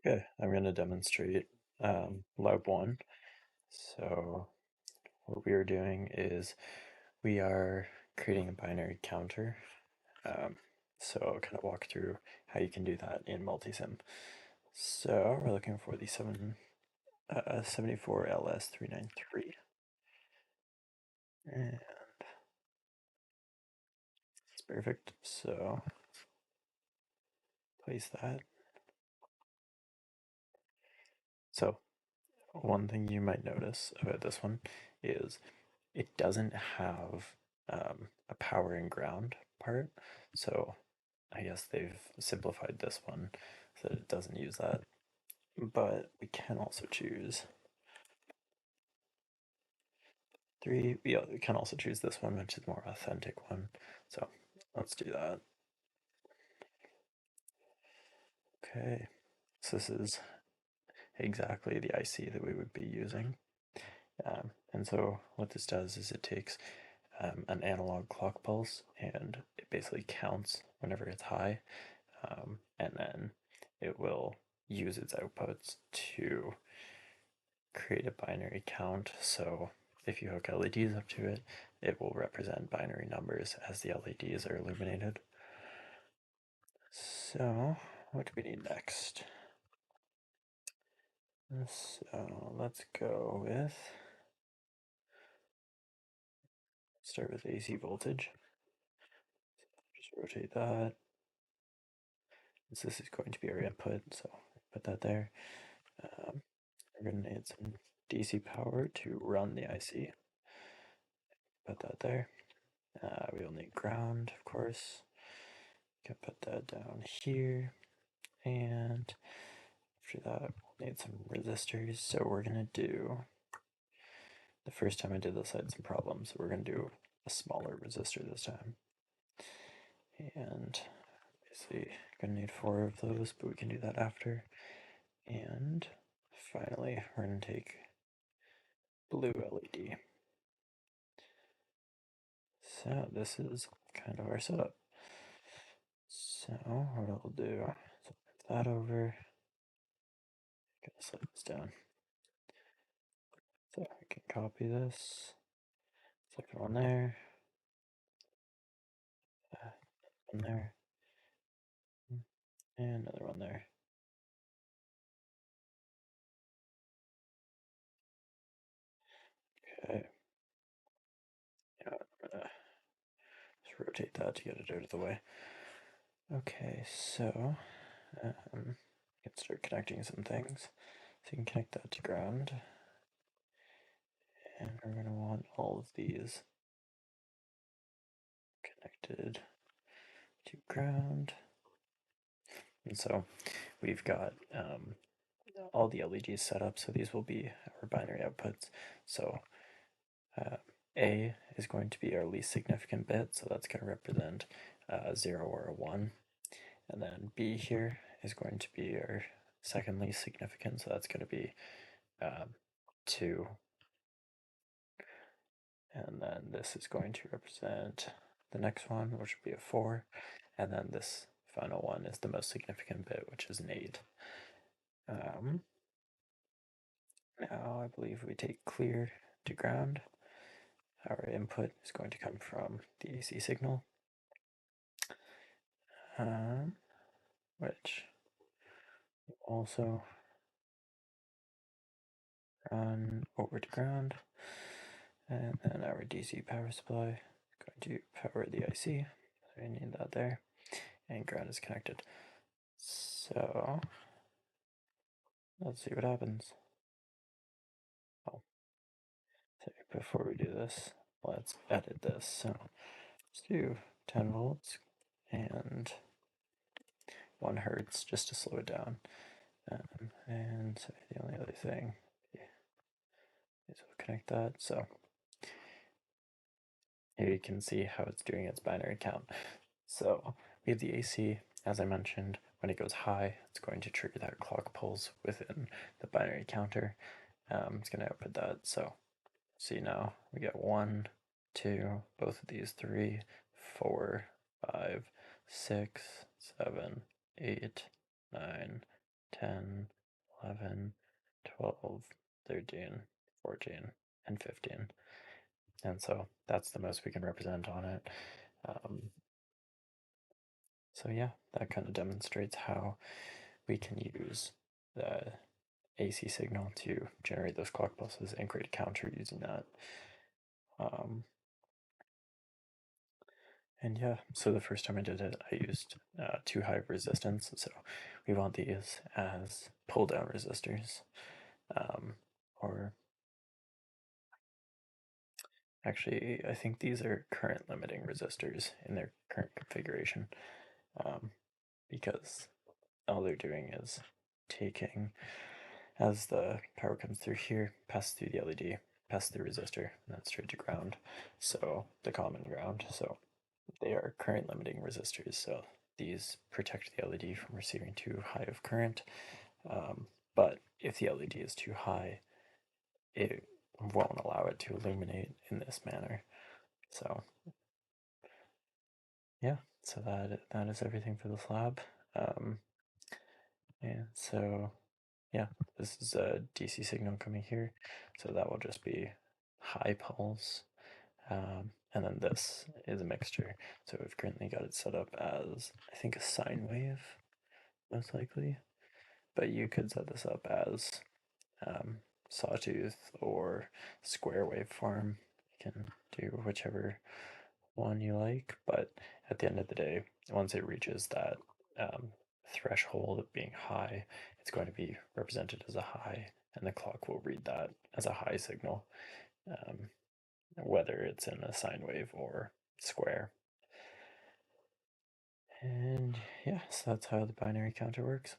Okay, I'm going to demonstrate Lab 1. So what we are doing is we are creating a binary counter. Um, so I'll kind of walk through how you can do that in multisim. So we're looking for the 74LS393. And it's perfect. So place that. So one thing you might notice about this one is it doesn't have a power and ground part. So I guess they've simplified this one so that it doesn't use that. But we can also choose three. Yeah, we can also choose this one, which is more authentic one. So let's do that. Okay, so this is exactly the IC that we would be using. And so what this does is it takes an analog clock pulse and it basically counts whenever it's high, and then it will use its outputs to create a binary count. So if you hook LEDs up to it, it will represent binary numbers as the LEDs are illuminated. So what do we need next? So let's go with, start with AC voltage. Just rotate that. So this is going to be our input, so put that there. We're going to need some DC power to run the IC. Put that there. We'll need ground, of course. Can put that down here. And after that, we'll need some resistors. So we're going to do, the first time I did this, I had some problems. So we're going to do a smaller resistor this time. And basically, going to need 4 of those, but we can do that after. And finally, we're going to take blue LED. So this is kind of our setup. So what I'll do is I'll move that over. Gonna slide this down. So I can copy this. Second one there. One there. And another one there. Okay. Yeah, I'm gonna just rotate that to get it out of the way. Okay, so um, can start connecting some things. So you can connect that to ground. And we're going to want all of these connected to ground. And so we've got all the LEDs set up, so these will be our binary outputs. So A is going to be our least significant bit, so that's going to represent 0 or a 1. And then B here is going to be our second least significant, so that's going to be 2. And then this is going to represent the next one, which would be a 4. And then this final one is the most significant bit, which is an 8. Now I believe we take clear to ground. Our input is going to come from the AC signal, which also run over to ground. And then our DC power supply is going to power the IC. So we need that there. And ground is connected. So let's see what happens. Oh, so before we do this, let's edit this. So let's do 10 volts and 1 hertz just to slow it down. And so the only other thing is we'll connect that. So here you can see how it's doing its binary count. So we have the AC, as I mentioned, when it goes high, it's going to trigger that clock pulse within the binary counter. It's going to output that. So see now we get 1, 2, both of these 3, 4, 5, 6, 7, 8, 9, 10, 11, 12, 13, 14, and 15. And so that's the most we can represent on it. So yeah, that kind of demonstrates how we can use the AC signal to generate those clock pulses and create a counter using that. And yeah, so the first time I did it, I used too high of resistance. So we want these as pull down resistors. Or actually, I think these are current limiting resistors in their current configuration, because all they're doing is taking, as the power comes through here, passes through the LED, passes through resistor, and then straight to ground, so the common ground. So they are current limiting resistors, so these protect the LED from receiving too high of current. But if the LED is too high, it won't allow it to illuminate in this manner. So yeah, so that is everything for this lab. And so yeah, this is a DC signal coming here, so that will just be high pulse. And then this is a mixture. So we've currently got it set up as, I think, a sine wave, most likely. But you could set this up as sawtooth or square waveform. You can do whichever one you like. But at the end of the day, once it reaches that threshold of being high, it's going to be represented as a high, and the clock will read that as a high signal, whether it's in a sine wave or square. And yeah, so that's how the binary counter works.